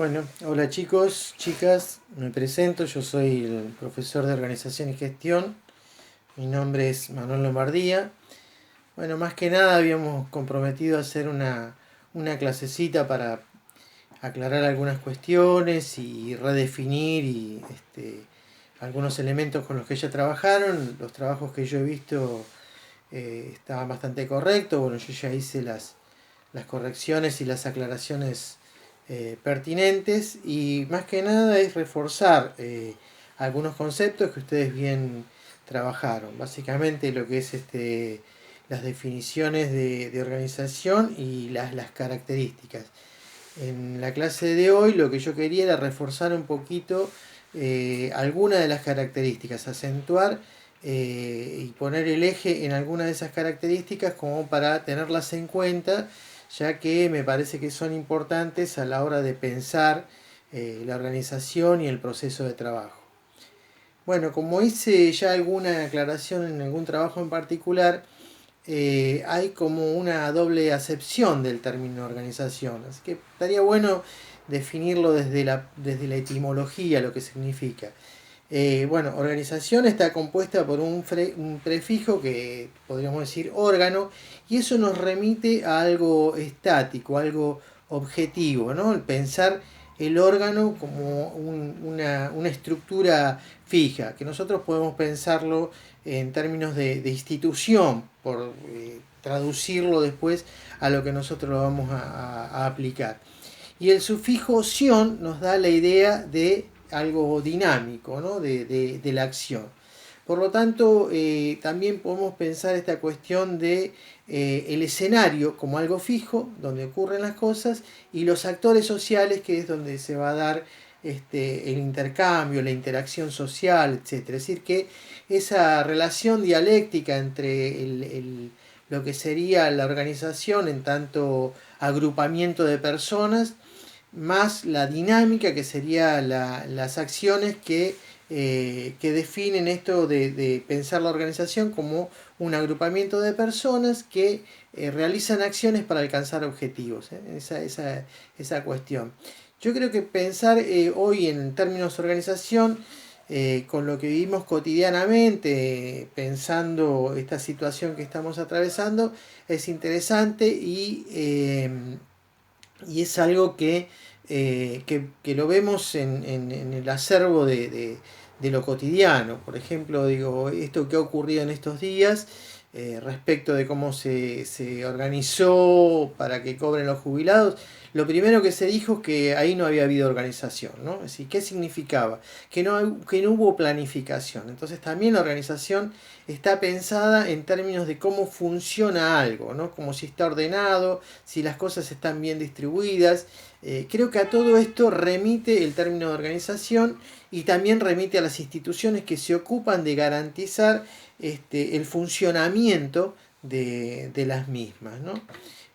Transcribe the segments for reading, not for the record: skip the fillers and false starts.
Bueno, hola chicos, chicas, me presento, yo soy el profesor de Organización y Gestión, mi nombre es Manuel Lombardía. Bueno, más que nada habíamos comprometido a hacer una clasecita para aclarar algunas cuestiones y redefinir algunos elementos con los que ya trabajaron. Los trabajos que yo he visto estaban bastante correctos, bueno, yo ya hice las correcciones y las aclaraciones pertinentes, y más que nada es reforzar algunos conceptos que ustedes bien trabajaron. Básicamente lo que es las definiciones de organización y las características. En la clase de hoy lo que yo quería era reforzar un poquito algunas de las características, acentuar y poner el eje en algunas de esas características como para tenerlas en cuenta, ya que me parece que son importantes a la hora de pensar la organización y el proceso de trabajo. Bueno, como hice ya alguna aclaración en algún trabajo en particular, hay como una doble acepción del término organización, así que estaría bueno definirlo desde la etimología, lo que significa. Bueno, organización está compuesta por un prefijo que podríamos decir órgano, y eso nos remite a algo estático, algo objetivo, ¿no? El pensar el órgano como una estructura fija, que nosotros podemos pensarlo en términos de institución, por traducirlo después a lo que nosotros lo vamos a aplicar. Y el sufijo ción nos da la idea de algo dinámico, ¿no? de la acción. Por lo tanto, también podemos pensar esta cuestión de el escenario como algo fijo, donde ocurren las cosas, y los actores sociales, que es donde se va a dar el intercambio, la interacción social, etc. Es decir, que esa relación dialéctica entre lo que sería la organización en tanto agrupamiento de personas, más la dinámica que sería las acciones que definen esto de pensar la organización como un agrupamiento de personas que realizan acciones para alcanzar objetivos. Esa cuestión. Yo creo que pensar hoy en términos de organización, con lo que vivimos cotidianamente, pensando esta situación que estamos atravesando, es interesante y es algo que lo vemos en el acervo de lo cotidiano. Por ejemplo, digo, esto que ha ocurrido en estos días respecto de cómo se organizó para que cobren los jubilados. Lo primero que se dijo es que ahí no había habido organización, ¿no? Es decir, ¿qué significaba? Que no hubo planificación. Entonces también la organización está pensada en términos de cómo funciona algo, ¿no? Como si está ordenado, si las cosas están bien distribuidas. Creo que a todo esto remite el término de organización, y también remite a las instituciones que se ocupan de garantizar el funcionamiento de las mismas, ¿no?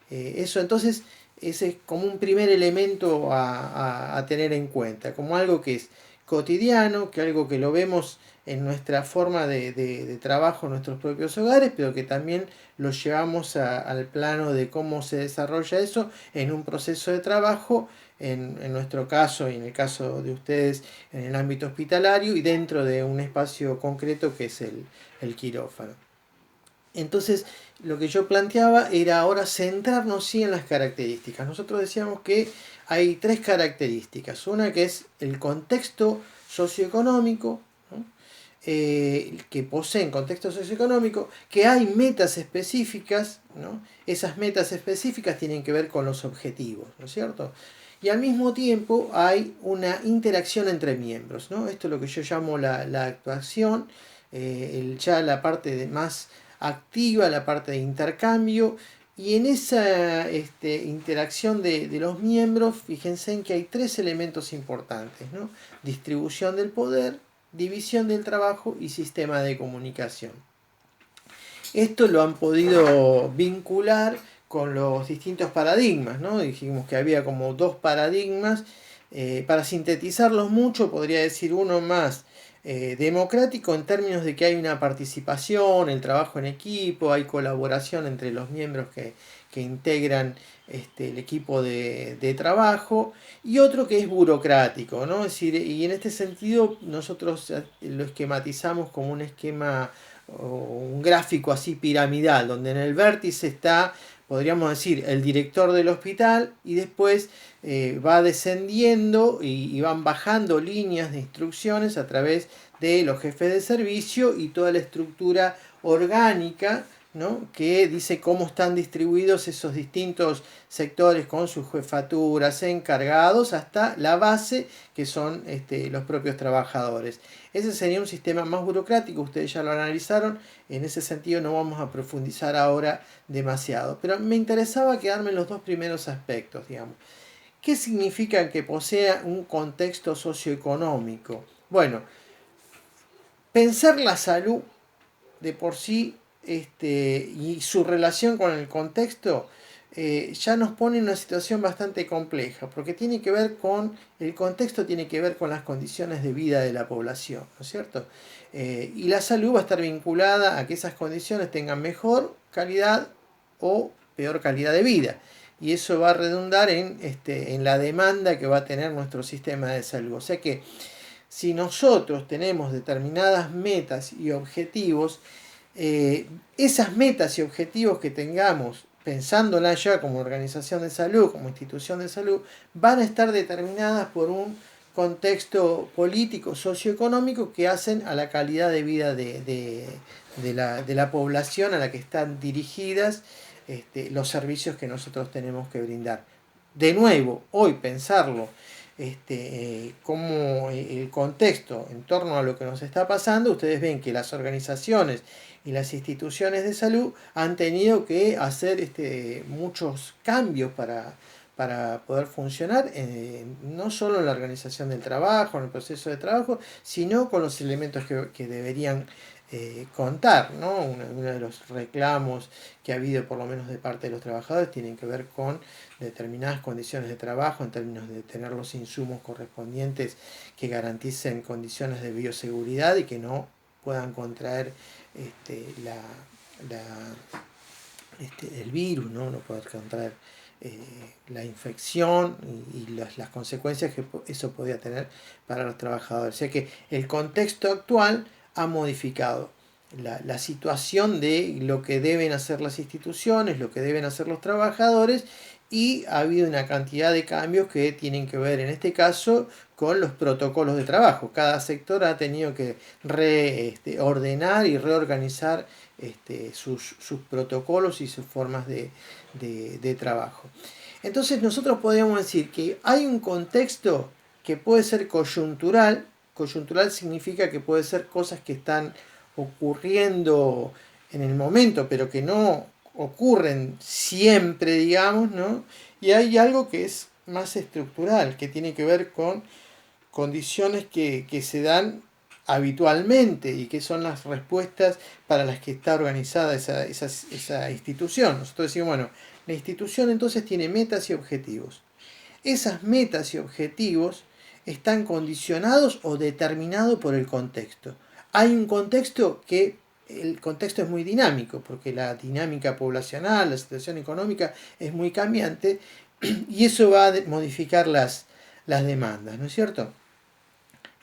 Eso entonces ese es como un primer elemento a tener en cuenta, como algo que es cotidiano, que algo que lo vemos en nuestra forma de trabajo en nuestros propios hogares, pero que también lo llevamos al plano de cómo se desarrolla eso en un proceso de trabajo, en nuestro caso y en el caso de ustedes en el ámbito hospitalario y dentro de un espacio concreto que es el quirófano. Entonces, lo que yo planteaba era ahora centrarnos sí en las características. Nosotros decíamos que hay tres características. Una que es el contexto socioeconómico, ¿no? Que poseen contexto socioeconómico, que hay metas específicas, ¿no? Esas metas específicas tienen que ver con los objetivos, ¿no es cierto? Y al mismo tiempo hay una interacción entre miembros, ¿no? Esto es lo que yo llamo la actuación, ya la parte más activa, la parte de intercambio, y en esa interacción de los miembros, fíjense en que hay tres elementos importantes, ¿no? Distribución del poder, división del trabajo y sistema de comunicación. Esto lo han podido vincular con los distintos paradigmas, ¿no? Dijimos que había como dos paradigmas. Para sintetizarlos mucho, podría decir uno más democrático en términos de que hay una participación, el trabajo en equipo, hay colaboración entre los miembros que integran el equipo de trabajo, y otro que es burocrático, ¿no? Es decir, y en este sentido nosotros lo esquematizamos como un esquema o un gráfico así piramidal, donde en el vértice está, podríamos decir, el director del hospital, y después va descendiendo y van bajando líneas de instrucciones a través de los jefes de servicio y toda la estructura orgánica, ¿no?, que dice cómo están distribuidos esos distintos sectores con sus jefaturas, encargados, hasta la base, que son los propios trabajadores. Ese sería un sistema más burocrático, ustedes ya lo analizaron, en ese sentido no vamos a profundizar ahora demasiado, pero me interesaba quedarme en los dos primeros aspectos, digamos. ¿Qué significa que posea un contexto socioeconómico? Bueno, pensar la salud de por sí y su relación con el contexto ya nos pone en una situación bastante compleja, porque tiene que ver con, el contexto tiene que ver con las condiciones de vida de la población, ¿no es cierto? Y la salud va a estar vinculada a que esas condiciones tengan mejor calidad o peor calidad de vida. Y eso va a redundar en la demanda que va a tener nuestro sistema de salud. O sea que si nosotros tenemos determinadas metas y objetivos, esas metas y objetivos que tengamos, pensándola ya como organización de salud, como institución de salud, van a estar determinadas por un contexto político, socioeconómico, que hacen a la calidad de vida de la población a la que están dirigidas los servicios que nosotros tenemos que brindar. De nuevo, hoy pensarlo como el contexto en torno a lo que nos está pasando, ustedes ven que las organizaciones y las instituciones de salud han tenido que hacer muchos cambios para poder funcionar, no solo en la organización del trabajo, en el proceso de trabajo, sino con los elementos que deberían contar, ¿no? Uno de los reclamos que ha habido, por lo menos de parte de los trabajadores, tienen que ver con determinadas condiciones de trabajo en términos de tener los insumos correspondientes que garanticen condiciones de bioseguridad y que no puedan contraer la, el virus, ¿no? No poder contraer la infección y las consecuencias que eso podía tener para los trabajadores. O sea que el contexto actual ha modificado la situación de lo que deben hacer las instituciones, lo que deben hacer los trabajadores, y ha habido una cantidad de cambios que tienen que ver en este caso con los protocolos de trabajo. Cada sector ha tenido que ordenar y reorganizar sus protocolos y sus formas de trabajo. Entonces nosotros podríamos decir que hay un contexto que puede ser coyuntural. Coyuntural significa que puede ser cosas que están ocurriendo en el momento, pero que no ocurren siempre, digamos, ¿no? Y hay algo que es más estructural, que tiene que ver con condiciones que se dan habitualmente y que son las respuestas para las que está organizada esa institución. Nosotros decimos, bueno, la institución entonces tiene metas y objetivos. Esas metas y objetivos están condicionados o determinados por el contexto. Hay un contexto que el contexto es muy dinámico, porque la dinámica poblacional, la situación económica es muy cambiante, y eso va a modificar las demandas, ¿no es cierto?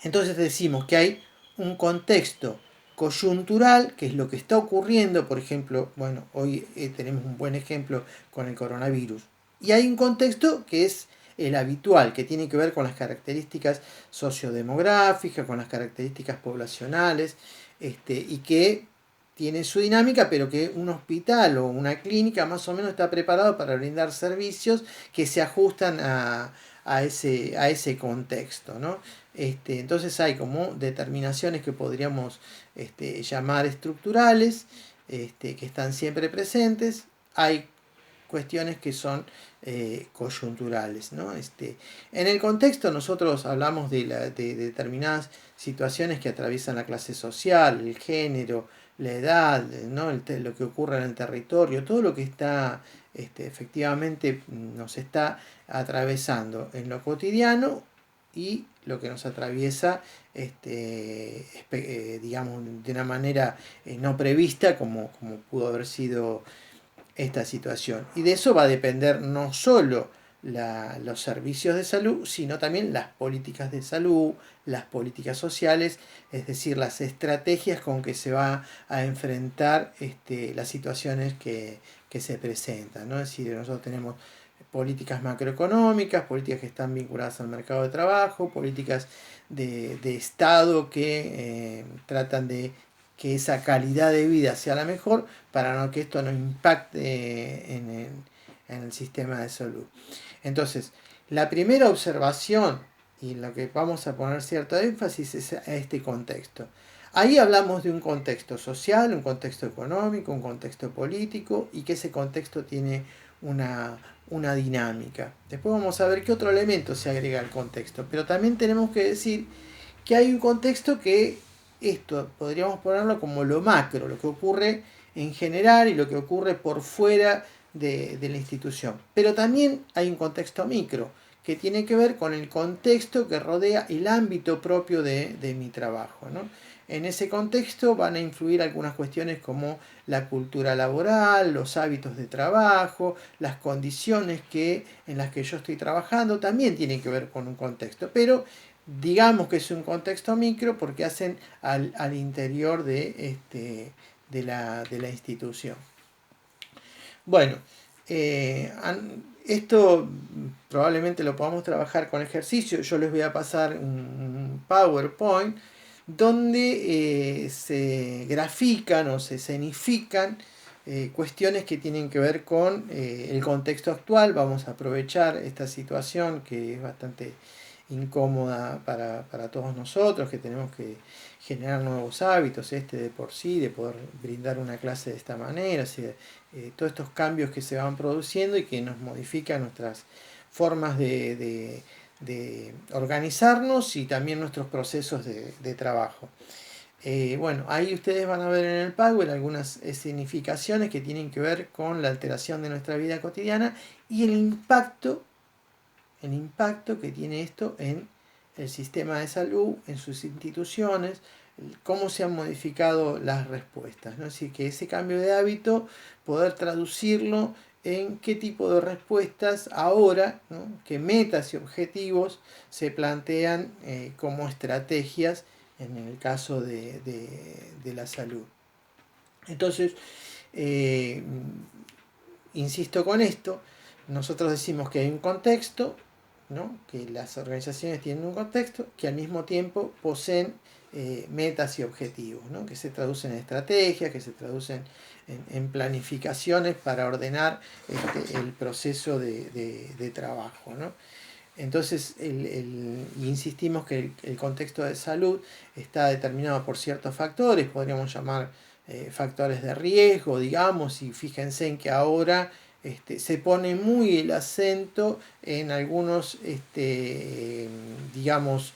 Entonces decimos que hay un contexto coyuntural, que es lo que está ocurriendo, por ejemplo, bueno, hoy tenemos un buen ejemplo con el coronavirus, y hay un contexto que es el habitual, que tiene que ver con las características sociodemográficas, con las características poblacionales, y que tiene su dinámica, pero que un hospital o una clínica más o menos está preparado para brindar servicios que se ajustan a ese contexto, ¿no? Entonces hay como determinaciones que podríamos llamar estructurales, que están siempre presentes. Hay cuestiones que son coyunturales, ¿no? En el contexto nosotros hablamos de determinadas situaciones que atraviesan la clase social, el género, la edad, ¿no? Lo que ocurre en el territorio, todo lo que está efectivamente nos está atravesando en lo cotidiano y lo que nos atraviesa, digamos, de una manera no prevista como pudo haber sido esta situación. Y de eso va a depender no solo los servicios de salud, sino también las políticas de salud, las políticas sociales, es decir, las estrategias con que se va a enfrentar las situaciones que se presentan, ¿no? Es decir, nosotros tenemos políticas macroeconómicas, políticas que están vinculadas al mercado de trabajo, políticas de Estado que tratan de que esa calidad de vida sea la mejor para no que esto no impacte en el sistema de salud. Entonces, la primera observación y lo que vamos a poner cierto énfasis es a este contexto. Ahí hablamos de un contexto social, un contexto económico, un contexto político y que ese contexto tiene una dinámica. Después vamos a ver qué otro elemento se agrega al contexto, pero también tenemos que decir que hay un contexto que esto podríamos ponerlo como lo macro, lo que ocurre en general y lo que ocurre por fuera de la institución. Pero también hay un contexto micro, que tiene que ver con el contexto que rodea el ámbito propio de mi trabajo, ¿no? En ese contexto van a influir algunas cuestiones como la cultura laboral, los hábitos de trabajo, las condiciones en las que yo estoy trabajando, también tienen que ver con un contexto, pero digamos que es un contexto micro porque hacen al interior de la institución. Bueno, esto probablemente lo podamos trabajar con ejercicio. Yo les voy a pasar un PowerPoint donde se grafican o se escenifican cuestiones que tienen que ver con el contexto actual. Vamos a aprovechar esta situación que es bastante incómoda para todos nosotros, que tenemos que generar nuevos hábitos, de por sí, de poder brindar una clase de esta manera, todos estos cambios que se van produciendo y que nos modifican nuestras formas de organizarnos y también nuestros procesos de trabajo. Bueno, ahí ustedes van a ver en el Power algunas significaciones que tienen que ver con la alteración de nuestra vida cotidiana y el impacto que tiene esto en el sistema de salud, en sus instituciones, cómo se han modificado las respuestas, ¿no? Es decir, que ese cambio de hábito, poder traducirlo en qué tipo de respuestas ahora, ¿no? Qué metas y objetivos se plantean como estrategias en el caso de la salud. Entonces, insisto con esto, nosotros decimos que hay un contexto, ¿no? Que las organizaciones tienen un contexto, que al mismo tiempo poseen metas y objetivos, ¿no? Que se traducen en estrategias, que se traducen en planificaciones para ordenar el proceso de trabajo, ¿no? Entonces, insistimos que el contexto de salud está determinado por ciertos factores, podríamos llamar factores de riesgo, digamos, y fíjense en que ahora se pone muy el acento en algunos, digamos,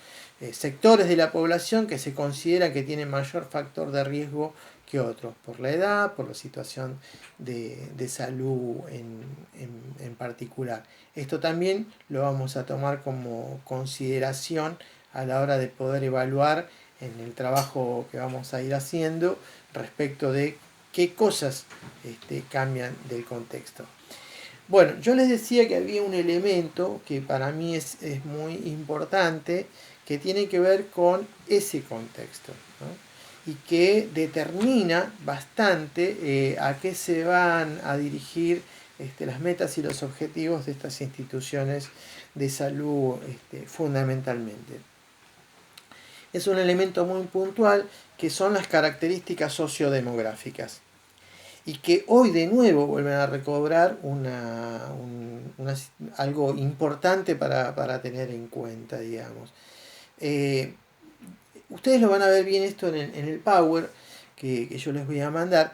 sectores de la población que se considera que tienen mayor factor de riesgo que otros, por la edad, por la situación de salud en particular. Esto también lo vamos a tomar como consideración a la hora de poder evaluar en el trabajo que vamos a ir haciendo respecto de qué cosas cambian del contexto. Bueno, yo les decía que había un elemento que para mí es muy importante, que tiene que ver con ese contexto, ¿no? Y que determina bastante a qué se van a dirigir las metas y los objetivos de estas instituciones de salud fundamentalmente. Es un elemento muy puntual que son las características sociodemográficas y que hoy de nuevo vuelven a recobrar algo importante para tener en cuenta, digamos. Ustedes lo van a ver bien esto en el Power que yo les voy a mandar,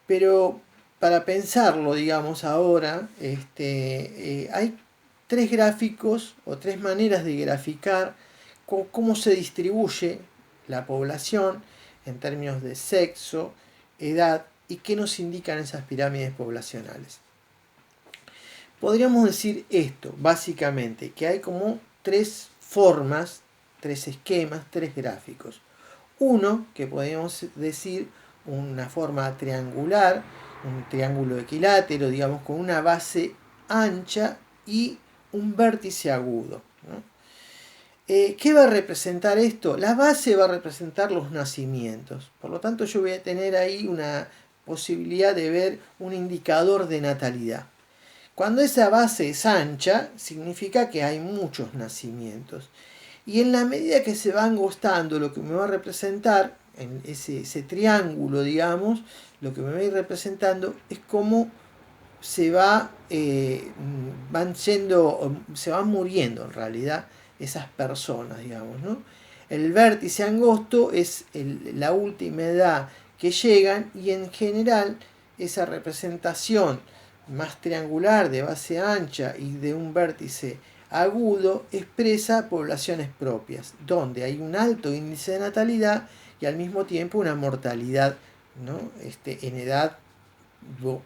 pero para pensarlo, digamos, ahora, hay tres gráficos o tres maneras de graficar cómo se distribuye la población en términos de sexo, edad y qué nos indican esas pirámides poblacionales. Podríamos decir esto, básicamente, que hay como tres formas, tres esquemas, tres gráficos. Uno, que podemos decir una forma triangular, un triángulo equilátero, digamos, con una base ancha y un vértice agudo, ¿no? ¿Qué va a representar esto? La base va a representar los nacimientos. Por lo tanto, yo voy a tener ahí una posibilidad de ver un indicador de natalidad. Cuando esa base es ancha, significa que hay muchos nacimientos. Y en la medida que se va angostando, lo que me va a representar, en ese triángulo, digamos, lo que me va a ir representando es cómo se se van muriendo en realidad esas personas, digamos, ¿no? El vértice angosto es la última edad que llegan y en general esa representación más triangular de base ancha y de un vértice agudo expresa poblaciones propias, donde hay un alto índice de natalidad y al mismo tiempo una mortalidad, ¿no? En edad,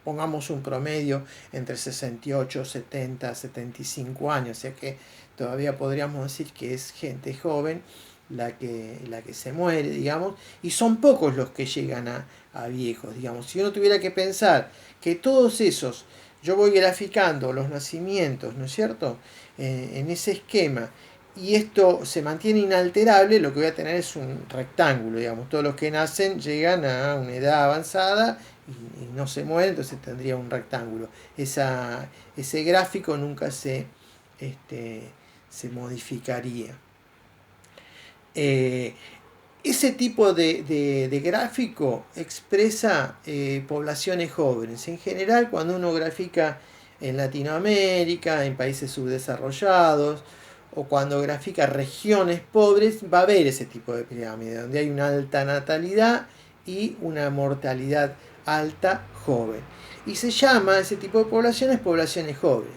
pongamos un promedio entre 68, 70, 75 años, o sea que todavía podríamos decir que es gente joven la que se muere, digamos, y son pocos los que llegan a viejos, digamos. Si uno tuviera que pensar que todos esos, yo voy graficando los nacimientos, ¿no es cierto?, en ese esquema, y esto se mantiene inalterable, lo que voy a tener es un rectángulo, digamos. Todos los que nacen llegan a una edad avanzada y no se mueren, entonces tendría un rectángulo. Ese gráfico nunca se modificaría. Ese tipo de gráfico expresa poblaciones jóvenes. En general, cuando uno grafica en Latinoamérica, en países subdesarrollados, o cuando grafica regiones pobres, va a haber ese tipo de pirámide, donde hay una alta natalidad y una mortalidad alta joven. Y se llama ese tipo de poblaciones jóvenes.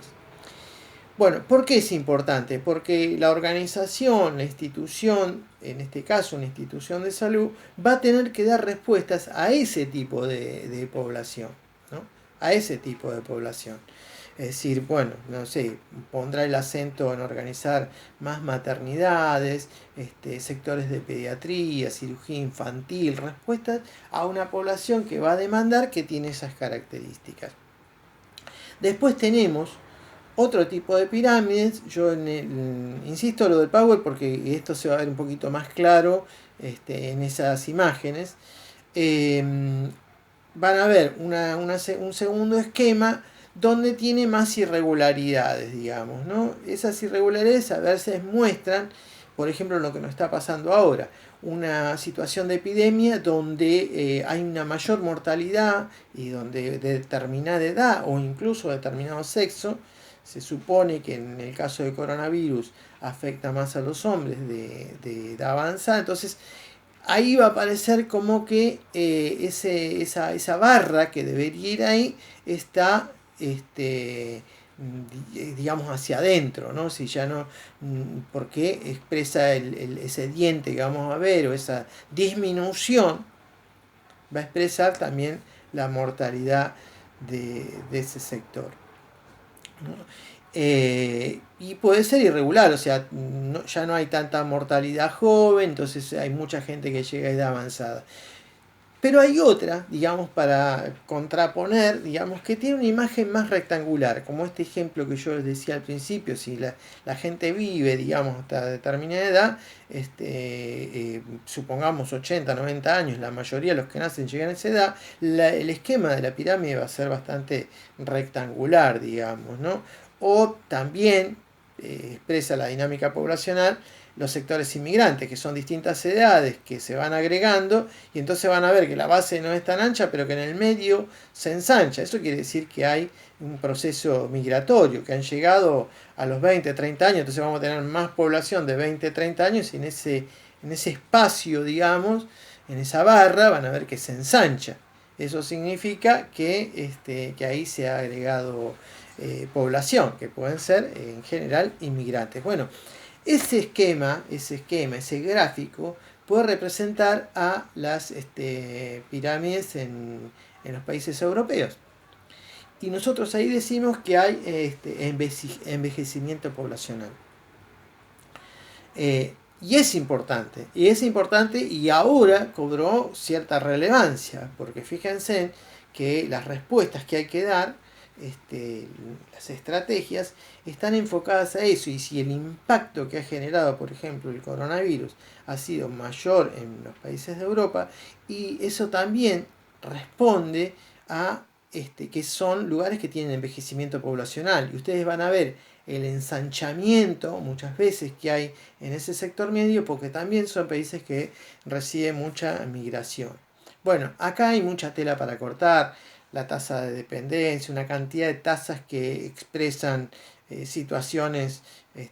Bueno, ¿por qué es importante? Porque la organización, la institución, en este caso una institución de salud, va a tener que dar respuestas a ese tipo de población, ¿no? A ese tipo de población. Es decir, bueno, no sé, pondrá el acento en organizar más maternidades, sectores de pediatría, cirugía infantil, respuestas a una población que va a demandar que tiene esas características. Después tenemos otro tipo de pirámides. Yo insisto lo del Power porque esto se va a ver un poquito más claro en esas imágenes. Van a ver un segundo esquema donde tiene más irregularidades, digamos, ¿no? Esas irregularidades a veces muestran, por ejemplo, lo que nos está pasando ahora, una situación de epidemia donde hay una mayor mortalidad y donde de determinada edad o incluso determinado sexo. Se supone que en el caso de coronavirus afecta más a los hombres de edad avanzada, entonces ahí va a aparecer como que esa barra que debería ir ahí está, digamos, hacia adentro, ¿no? Si ya no, porque expresa ese diente que vamos a ver o esa disminución, va a expresar también la mortalidad de ese sector, ¿no? Y puede ser irregular, o sea, ya no hay tanta mortalidad joven, entonces hay mucha gente que llega a edad avanzada. Pero hay otra, digamos, para contraponer, digamos, que tiene una imagen más rectangular, como este ejemplo que yo les decía al principio. Si la gente vive, digamos, hasta determinada edad, supongamos 80, 90 años, la mayoría de los que nacen llegan a esa edad, el esquema de la pirámide va a ser bastante rectangular, digamos, ¿no? O también expresa la dinámica poblacional los sectores inmigrantes, que son distintas edades que se van agregando, y entonces van a ver que la base no es tan ancha, pero que en el medio se ensancha. Eso quiere decir que hay un proceso migratorio, que han llegado a los 20, 30 años, entonces vamos a tener más población de 20, 30 años, y en ese espacio, digamos, en esa barra, van a ver que se ensancha. Eso significa que ahí se ha agregado población, que pueden ser en general inmigrantes. Bueno, ese esquema, ese gráfico, puede representar a las pirámides en los países europeos. Y nosotros ahí decimos que hay envejecimiento poblacional. Y es importante, y ahora cobró cierta relevancia, porque fíjense que las respuestas que hay que dar, las estrategias, están enfocadas a eso, y si el impacto que ha generado, por ejemplo, el coronavirus ha sido mayor en los países de Europa, y eso también responde a que son lugares que tienen envejecimiento poblacional, y ustedes van a ver el ensanchamiento muchas veces que hay en ese sector medio, porque también son países que reciben mucha migración. Bueno, acá hay mucha tela para cortar, la tasa de dependencia, una cantidad de tasas que expresan situaciones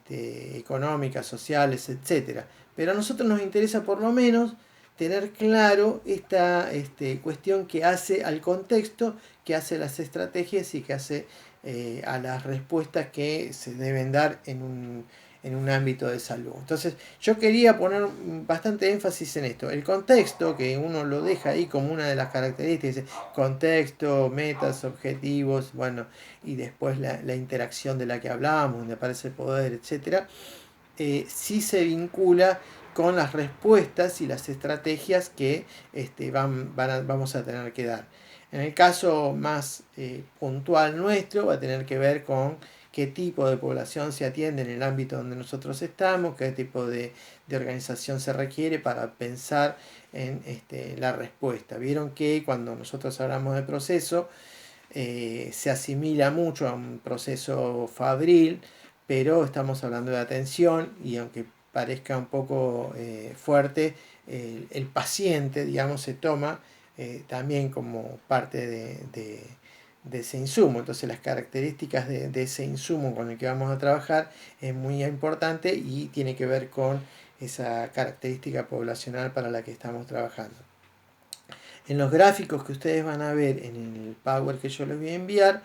económicas, sociales, etc. Pero a nosotros nos interesa por lo menos tener claro esta cuestión que hace al contexto, que hace las estrategias y que hace a las respuestas que se deben dar en un ámbito de salud. Entonces yo quería poner bastante énfasis en esto. El contexto, que uno lo deja ahí como una de las características, contexto, metas, objetivos, bueno, y después la interacción de la que hablábamos, donde aparece el poder, etcétera, sí se vincula con las respuestas y las estrategias que vamos a tener que dar. En el caso más puntual nuestro va a tener que ver con qué tipo de población se atiende en el ámbito donde nosotros estamos, qué tipo de organización se requiere para pensar en la respuesta. Vieron que cuando nosotros hablamos de proceso, se asimila mucho a un proceso fabril, pero estamos hablando de atención, y aunque parezca un poco fuerte, el paciente, digamos, se toma también como parte de ese insumo. Entonces las características de ese insumo con el que vamos a trabajar es muy importante y tiene que ver con esa característica poblacional para la que estamos trabajando. En los gráficos que ustedes van a ver en el Power que yo les voy a enviar,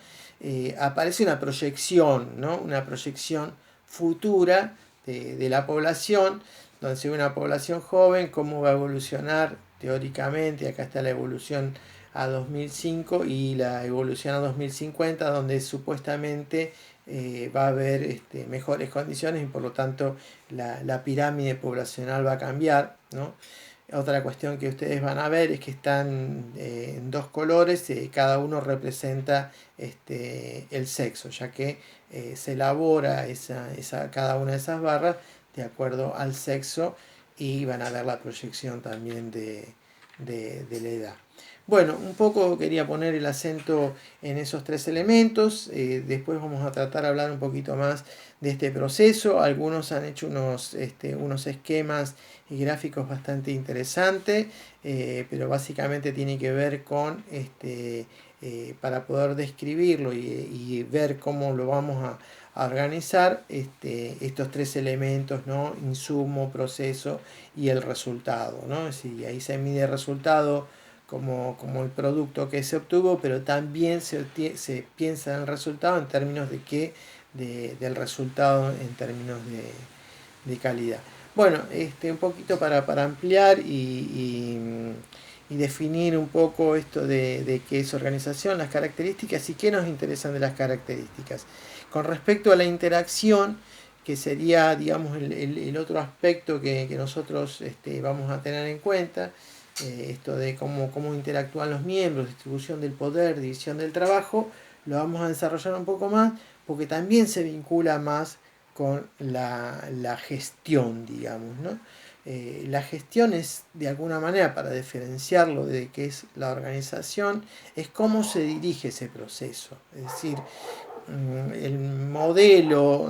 aparece una proyección, ¿no? Una proyección futura de la población, donde se ve una población joven, cómo va a evolucionar teóricamente. Acá está la evolución a 2005 y la evolución a 2050, donde supuestamente va a haber mejores condiciones, y por lo tanto la pirámide poblacional va a cambiar, ¿no? Otra cuestión que ustedes van a ver es que están en dos colores, cada uno representa el sexo, ya que se elabora cada una de esas barras de acuerdo al sexo, y van a ver la proyección también de la edad. Bueno, un poco quería poner el acento en esos tres elementos. Después vamos a tratar de hablar un poquito más de este proceso. Algunos han hecho unos esquemas y gráficos bastante interesantes, pero básicamente tiene que ver con para poder describirlo y ver cómo lo vamos a organizar estos tres elementos, ¿no? Insumo, proceso y el resultado, ¿no? Es decir, ahí se mide el resultado como el producto que se obtuvo, pero también se piensa en el resultado en términos del resultado en términos de calidad. Bueno, un poquito para ampliar y definir un poco esto de qué es organización, las características y qué nos interesan de las características. Con respecto a la interacción, que sería, digamos, el otro aspecto que nosotros vamos a tener en cuenta, esto de cómo interactúan los miembros, distribución del poder, división del trabajo, lo vamos a desarrollar un poco más, porque también se vincula más con la gestión, digamos, ¿no? La gestión es, de alguna manera, para diferenciarlo de qué es la organización, es cómo se dirige ese proceso. Es decir, el modelo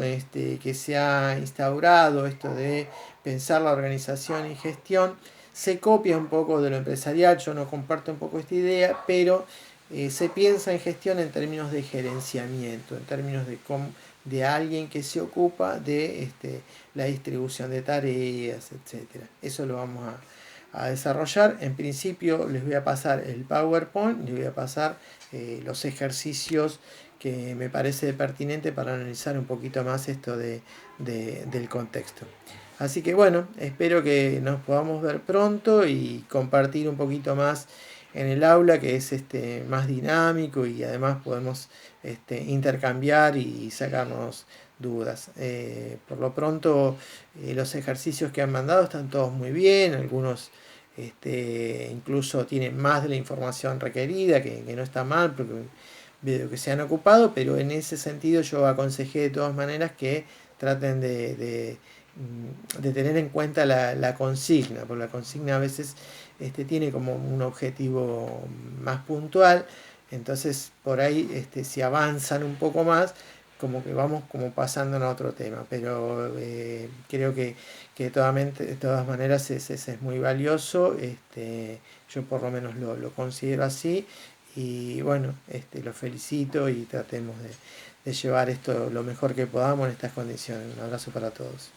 que se ha instaurado, esto de pensar la organización y gestión, se copia un poco de lo empresarial. Yo no comparto un poco esta idea, pero se piensa en gestión en términos de gerenciamiento, en términos de alguien que se ocupa de la distribución de tareas, etc. Eso lo vamos a desarrollar. En principio les voy a pasar el PowerPoint, les voy a pasar los ejercicios que me parece pertinente para analizar un poquito más esto del contexto. Así que bueno, espero que nos podamos ver pronto y compartir un poquito más en el aula, que es más dinámico, y además podemos intercambiar y sacarnos dudas. Por lo pronto, los ejercicios que han mandado están todos muy bien, algunos incluso tienen más de la información requerida, que no está mal, porque veo que se han ocupado, pero en ese sentido yo aconsejé de todas maneras que traten de tener en cuenta la consigna, porque la consigna a veces tiene como un objetivo más puntual, entonces por ahí si avanzan un poco más, como que vamos como pasando a otro tema, pero creo que de todas maneras es muy valioso, yo por lo menos lo considero así, y bueno, los felicito y tratemos de llevar esto lo mejor que podamos en estas condiciones. Un abrazo para todos.